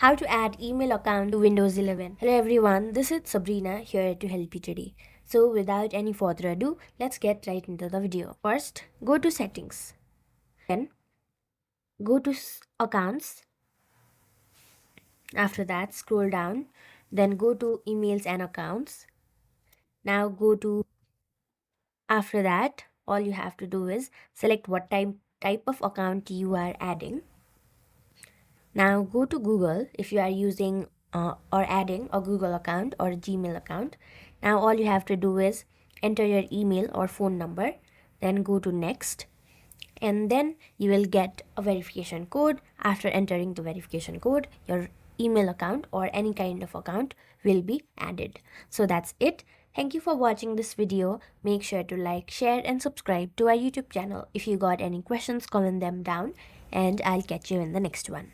How to add email account to Windows 11. Hello everyone, this is Sabrina here to help you today. So without any further ado, let's get right into the video. First, go to settings. Then go to accounts. After that, scroll down. Then go to emails and accounts. Now go to after that, all you have to do is select what type of account you are adding. Now go to Google if you are using or adding a Google account or a Gmail account. Now all you have to do is enter your email or phone number, then go to next, and then you will get a verification code. After entering the verification code, your email account or any kind of account will be added. So that's it. Thank you for watching this video. Make sure to like, share and subscribe to our YouTube channel. If you got any questions, comment them down and I'll catch you in the next one.